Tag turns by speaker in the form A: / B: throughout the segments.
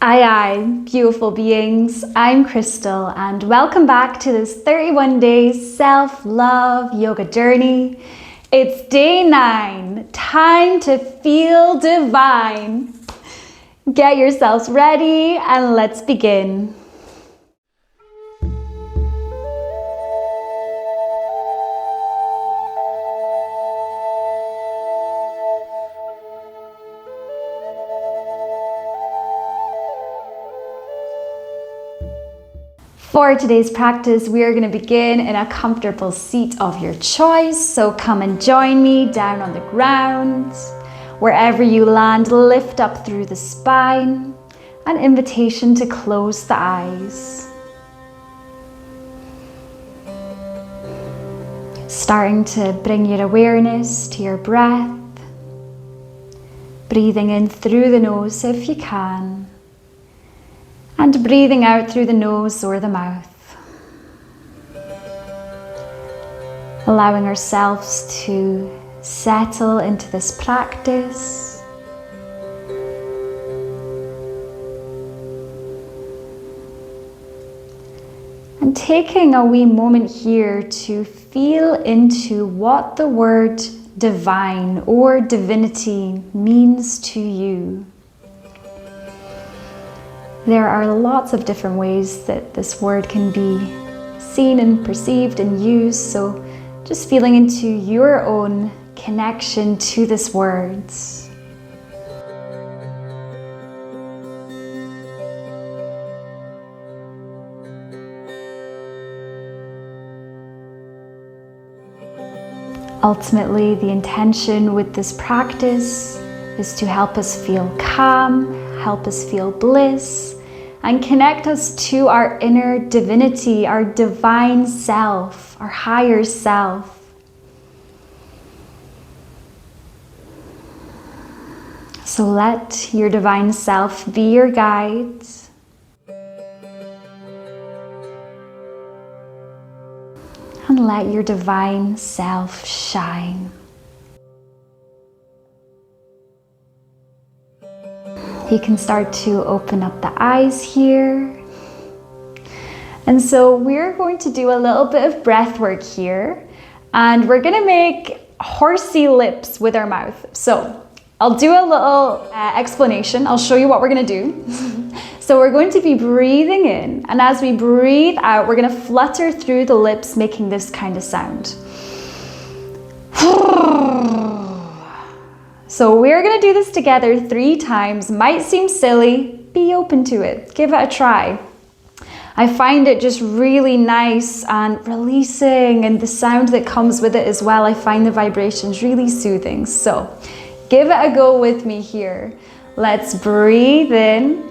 A: Aye, beautiful beings, I'm Crystal and welcome back to this 31-day self-love yoga journey. It's day 9, time to feel divine. Get yourselves ready and let's begin. For today's practice, we are going to begin in a comfortable seat of your choice. So come and join me down on the ground. Wherever you land, lift up through the spine. An invitation to close the eyes. Starting to bring your awareness to your breath. Breathing in through the nose if you can. And breathing out through the nose or the mouth. Allowing ourselves to settle into this practice. And taking a wee moment here to feel into what the word divine or divinity means to you. There are lots of different ways that this word can be seen and perceived and used, so just feeling into your own connection to this word. Ultimately, the intention with this practice is to help us feel calm, help us feel bliss, and connect us to our inner divinity, our divine self, our higher self. So let your divine self be your guide. And let your divine self shine. You can start to open up the eyes here. And so we're going to do a little bit of breath work here. And we're going to make horsey lips with our mouth. So I'll do a little explanation. I'll show you what we're going to do. So we're going to be breathing in. And as we breathe out, we're going to flutter through the lips, making this kind of sound. So we're going to do this together 3 times. Might seem silly, be open to it. Give it a try. I find it just really nice and releasing, and the sound that comes with it as well. I find the vibrations really soothing. So give it a go with me here. Let's breathe in.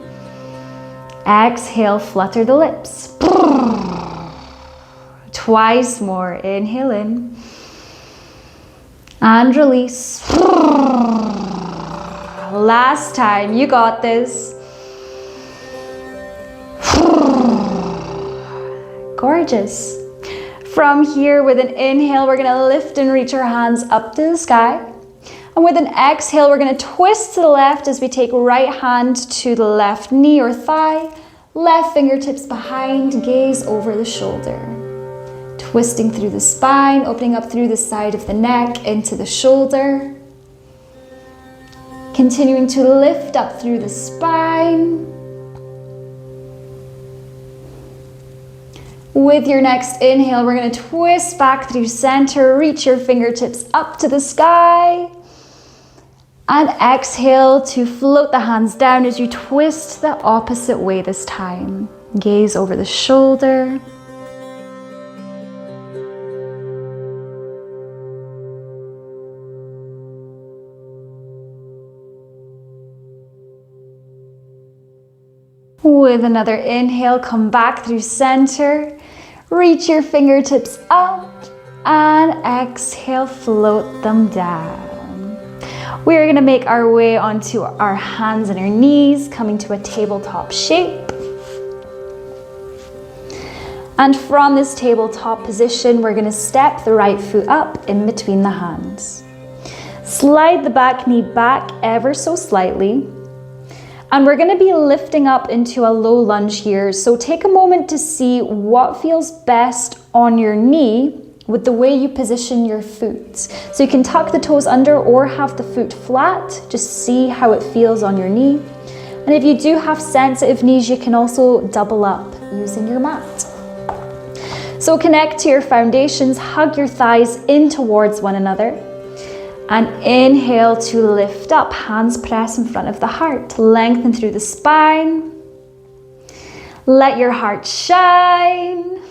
A: Exhale, flutter the lips. Twice more. Inhale in. And release. Last time, you got this. Gorgeous. From here, with an inhale, we're gonna lift and reach our hands up to the sky. And with an exhale, we're gonna twist to the left as we take right hand to the left knee or thigh, left fingertips behind, gaze over the shoulder. Twisting through the spine, opening up through the side of the neck into the shoulder. Continuing to lift up through the spine. With your next inhale, we're going to twist back through center, reach your fingertips up to the sky. And exhale to float the hands down as you twist the opposite way this time. Gaze over the shoulder. With another inhale, come back through center, reach your fingertips up, and exhale, float them down. We're going to make our way onto our hands and our knees, coming to a tabletop shape. And from this tabletop position, we're going to step the right foot up in between the hands. Slide the back knee back ever so slightly. And we're going to be lifting up into a low lunge here. So take a moment to see what feels best on your knee with the way you position your foot. So you can tuck the toes under or have the foot flat. Just see how it feels on your knee. And if you do have sensitive knees, you can also double up using your mat. So connect to your foundations, hug your thighs in towards one another. And inhale to lift up, hands press in front of the heart. Lengthen through the spine. Let your heart shine.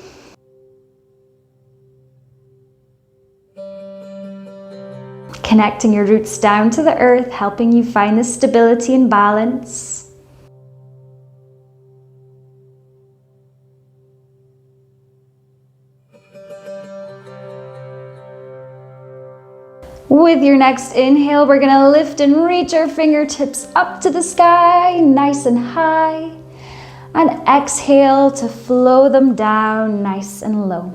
A: Connecting your roots down to the earth, helping you find the stability and balance. With your next inhale, we're gonna lift and reach our fingertips up to the sky, nice and high. And exhale to flow them down nice and low.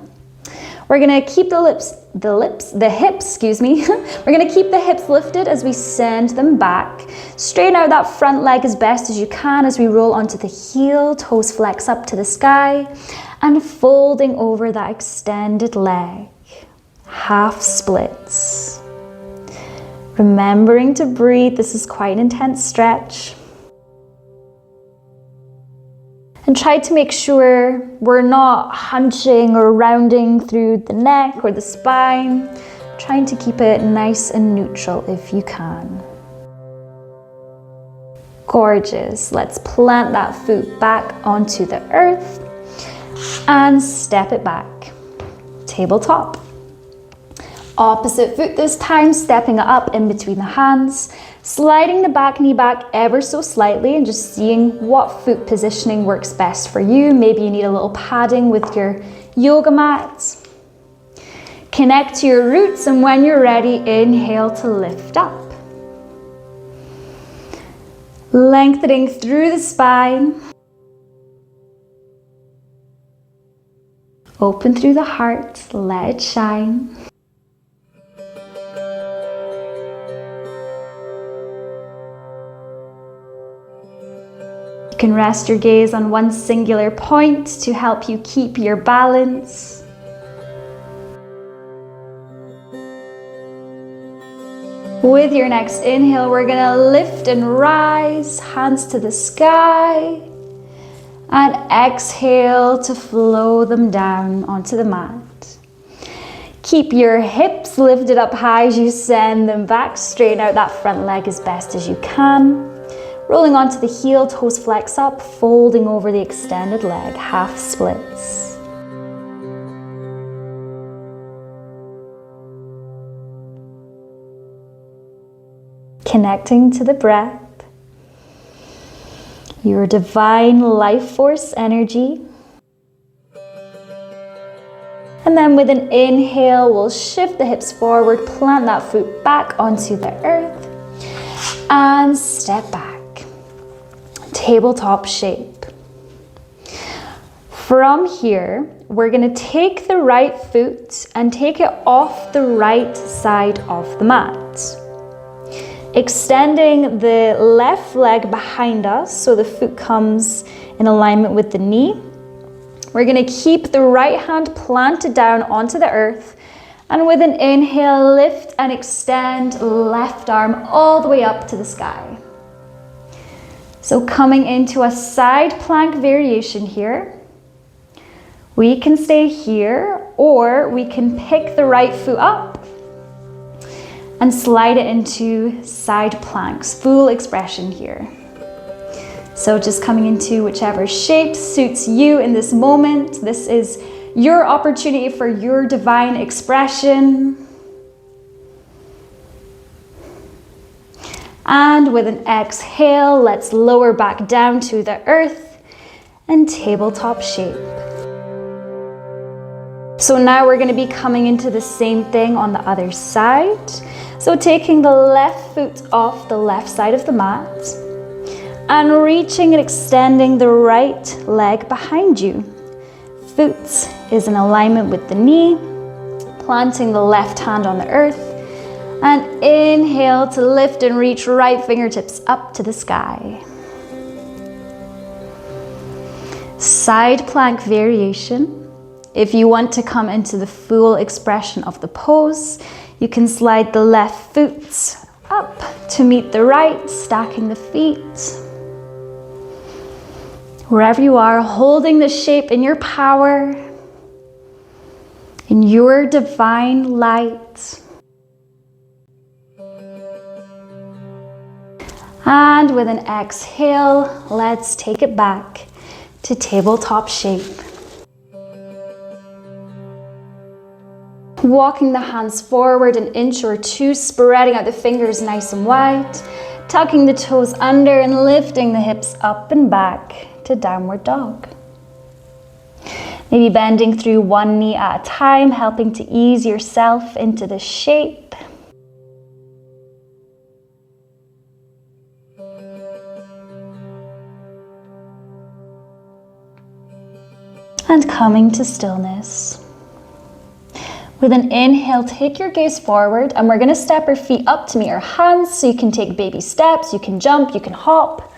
A: We're gonna keep the hips, We're gonna keep the hips lifted as we send them back. Straighten out that front leg as best as you can as we roll onto the heel, toes flex up to the sky, and folding over that extended leg. Half splits. Remembering to breathe, this is quite an intense stretch. And try to make sure we're not hunching or rounding through the neck or the spine. Trying to keep it nice and neutral if you can. Gorgeous. Let's plant that foot back onto the earth and step it back. Tabletop. Opposite foot this time, stepping it up in between the hands. Sliding the back knee back ever so slightly and just seeing what foot positioning works best for you. Maybe you need a little padding with your yoga mat. Connect to your roots, and when you're ready, inhale to lift up. Lengthening through the spine. Open through the heart, let it shine. You can rest your gaze on one singular point to help you keep your balance. With your next inhale, we're gonna lift and rise, hands to the sky, and exhale to flow them down onto the mat. Keep your hips lifted up high as you send them back. Straighten out that front leg as best as you can. Rolling onto the heel, toes flex up, folding over the extended leg, half splits. Connecting to the breath, your divine life force energy. And then with an inhale, we'll shift the hips forward, plant that foot back onto the earth, and step back. Tabletop shape. From here, we're going to take the right foot and take it off the right side of the mat. Extending the left leg behind us so the foot comes in alignment with the knee. We're going to keep the right hand planted down onto the earth, and with an inhale, lift and extend left arm all the way up to the sky. So coming into a side plank variation here. We can stay here, or we can pick the right foot up and slide it into side planks, full expression here. So just coming into whichever shape suits you in this moment. This is your opportunity for your divine expression. And with an exhale, let's lower back down to the earth and tabletop shape. So now we're going to be coming into the same thing on the other side. So taking the left foot off the left side of the mat and reaching and extending the right leg behind you. Foot is in alignment with the knee, planting the left hand on the earth, and inhale to lift and reach right fingertips up to the sky. side plank variation. If you want to come into the full expression of the pose, you can slide the left foot up to meet the right, stacking the feet. Wherever you are, holding the shape in your power, in your divine light. And with an exhale, let's take it back to tabletop shape. Walking the hands forward an inch or two, spreading out the fingers nice and wide, tucking the toes under and lifting the hips up and back to downward dog. Maybe bending through one knee at a time, helping to ease yourself into the shape. And coming to stillness. With an inhale, take your gaze forward, and we're going to step our feet up to meet our hands, so you can take baby steps, you can jump, you can hop.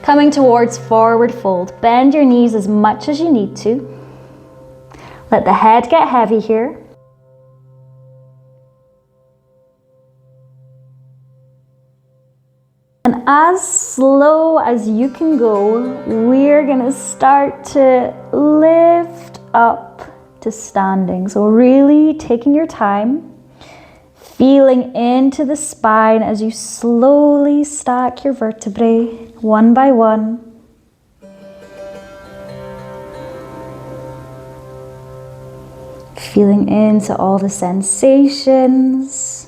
A: Coming towards forward fold, bend your knees as much as you need to. Let the head get heavy here. And as slow as you can go, we're going to start to lift up to standing. So really taking your time, feeling into the spine as you slowly stack your vertebrae one by one. Feeling into all the sensations.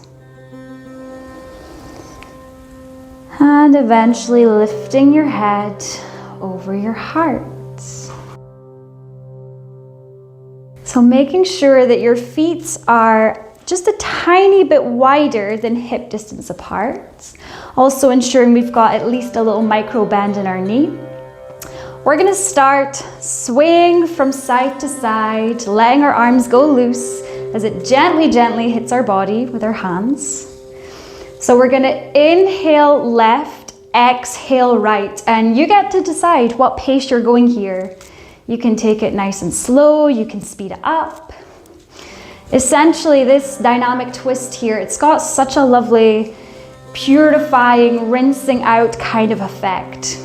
A: And eventually lifting your head over your heart. So making sure that your feet are just a tiny bit wider than hip distance apart. Also ensuring we've got at least a little micro bend in our knee. We're gonna start swaying from side to side, letting our arms go loose as it gently, gently hits our body with our hands. So we're gonna inhale left, exhale right, and you get to decide what pace you're going here. You can take it nice and slow, you can speed it up. Essentially, this dynamic twist here, it's got such a lovely, purifying, rinsing out kind of effect.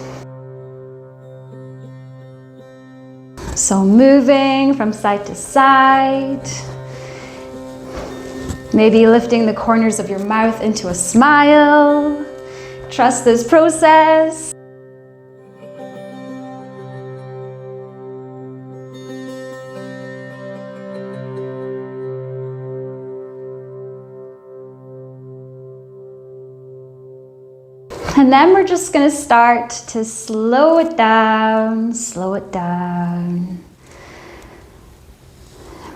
A: So moving from side to side, maybe lifting the corners of your mouth into a smile. Trust this process. And then we're just going to start to slow it down, slow it down.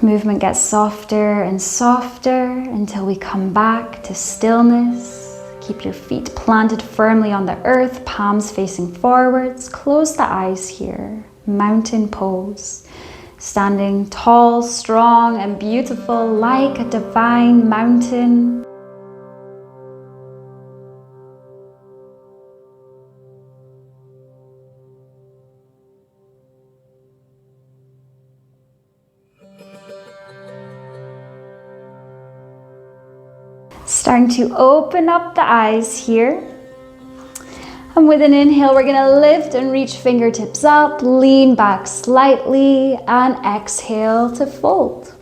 A: Movement gets softer and softer until we come back to stillness. Keep your feet planted firmly on the earth, palms facing forwards. Close the eyes here, mountain pose. Standing tall, strong, and beautiful like a divine mountain. Starting to open up the eyes here. And with an inhale, we're gonna lift and reach fingertips up, lean back slightly, and exhale to fold.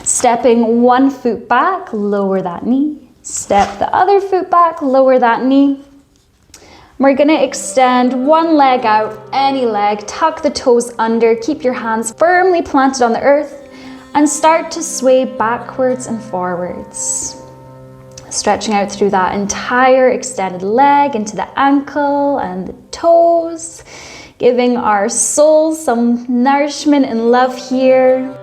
A: Stepping one foot back, lower that knee. Step the other foot back, lower that knee. We're gonna extend one leg out, any leg, tuck the toes under, keep your hands firmly planted on the earth, and start to sway backwards and forwards. Stretching out through that entire extended leg into the ankle and the toes, giving our souls some nourishment and love here.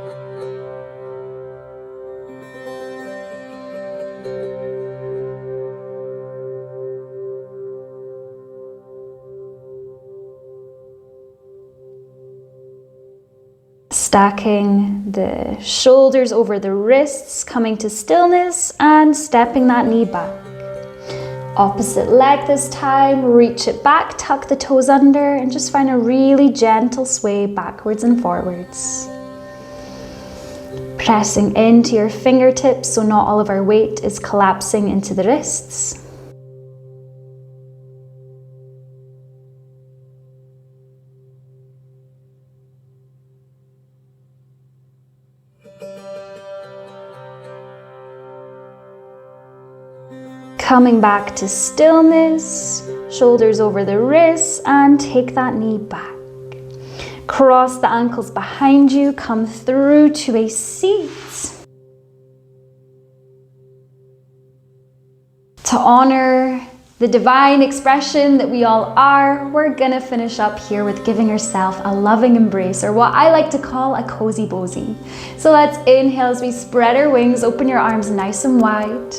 A: Stacking the shoulders over the wrists, coming to stillness and stepping that knee back. Opposite leg this time, reach it back, tuck the toes under, and just find a really gentle sway backwards and forwards. Pressing into your fingertips so not all of our weight is collapsing into the wrists. Coming back to stillness, shoulders over the wrists, and take that knee back. Cross the ankles behind you, come through to a seat. To honor the divine expression that we all are, we're gonna finish up here with giving yourself a loving embrace, or what I like to call a cozy bozy. So let's inhale as we spread our wings, open your arms nice and wide.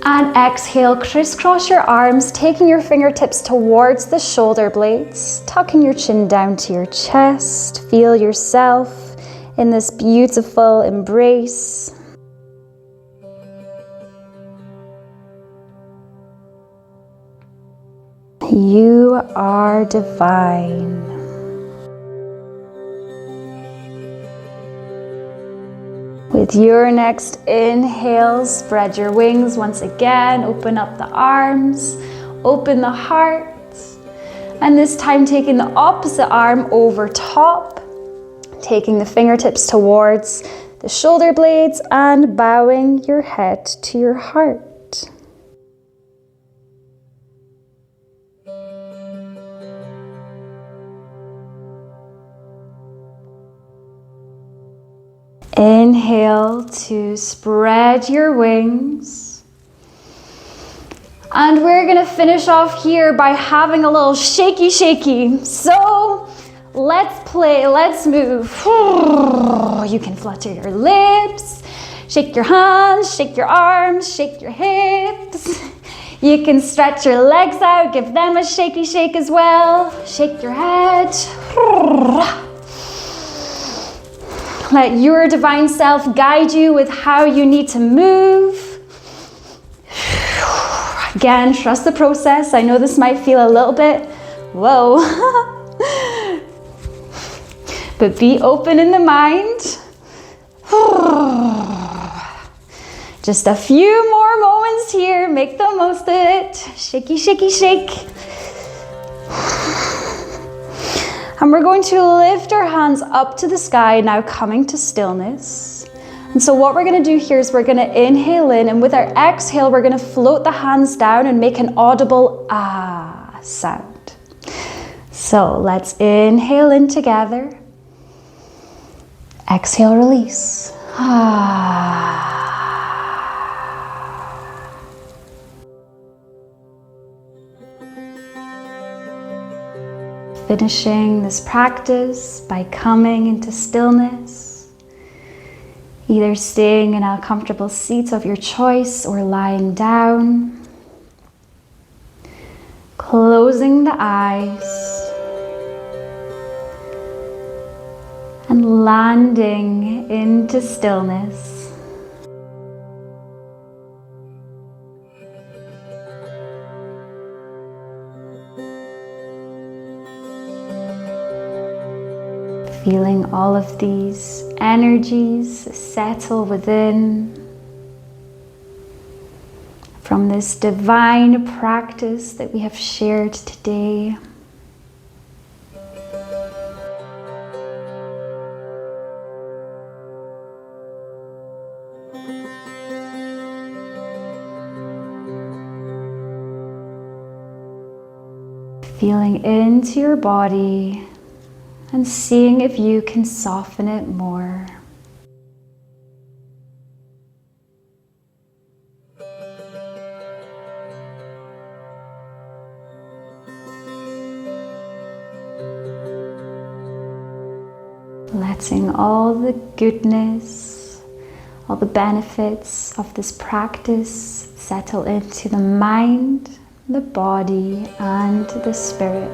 A: And exhale, crisscross your arms, taking your fingertips towards the shoulder blades, tucking your chin down to your chest. Feel yourself in this beautiful embrace. You are divine. With your next inhale, spread your wings once again, open up the arms, open the heart, and this time taking the opposite arm over top, taking the fingertips towards the shoulder blades and bowing your head to your heart. Inhale to spread your wings. And we're gonna finish off here by having a little shaky. So let's play, let's move. You can flutter your lips, shake your hands, shake your arms, shake your hips. You can stretch your legs out, give them a shaky shake as well. Shake your head. Let your divine self guide you with how you need to move. Again, trust the process. I know this might feel a little bit, whoa. But be open in the mind. Just a few more moments here. Make the most of it. Shaky, shake. And we're going to lift our hands up to the sky, now coming to stillness. And so what we're gonna do here is we're gonna inhale in, and with our exhale, we're gonna float the hands down and make an audible ah sound. So let's inhale in together. Exhale, release. Ah. Finishing this practice by coming into stillness, either staying in a comfortable seat of your choice or lying down, closing the eyes, and landing into stillness. Feeling all of these energies settle within from this divine practice that we have shared today. Feeling into your body and seeing if you can soften it more. Letting all the goodness, all the benefits of this practice settle into the mind, the body, and the spirit.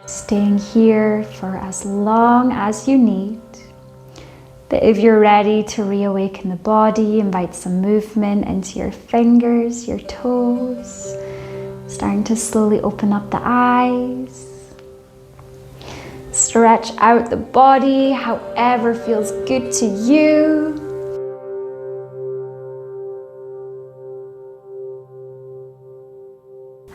A: Staying here for as long as you need. But if you're ready to reawaken the body, invite some movement into your fingers, your toes. Starting to slowly open up the eyes. Stretch out the body, however feels good to you.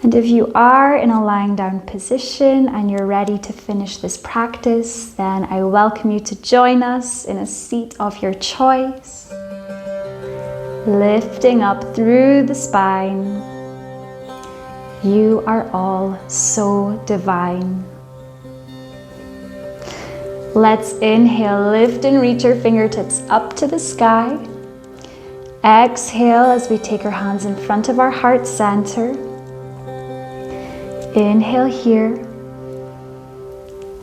A: And if you are in a lying down position and you're ready to finish this practice, then I welcome you to join us in a seat of your choice. Lifting up through the spine. You are all so divine. Let's inhale, lift and reach our fingertips up to the sky. Exhale as we take our hands in front of our heart center. Inhale here.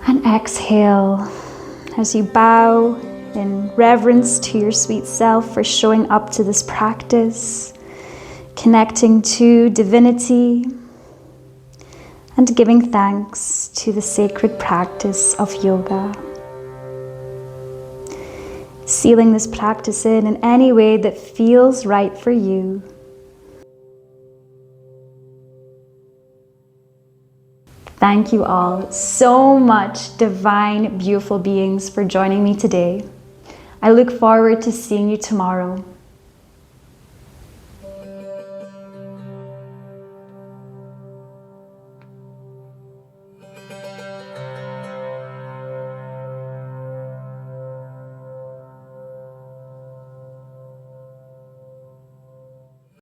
A: And exhale as you bow in reverence to your sweet self for showing up to this practice, connecting to divinity, and giving thanks to the sacred practice of yoga. Sealing this practice in any way that feels right for you. Thank you all so much, divine, beautiful beings, for joining me today. I look forward to seeing you tomorrow.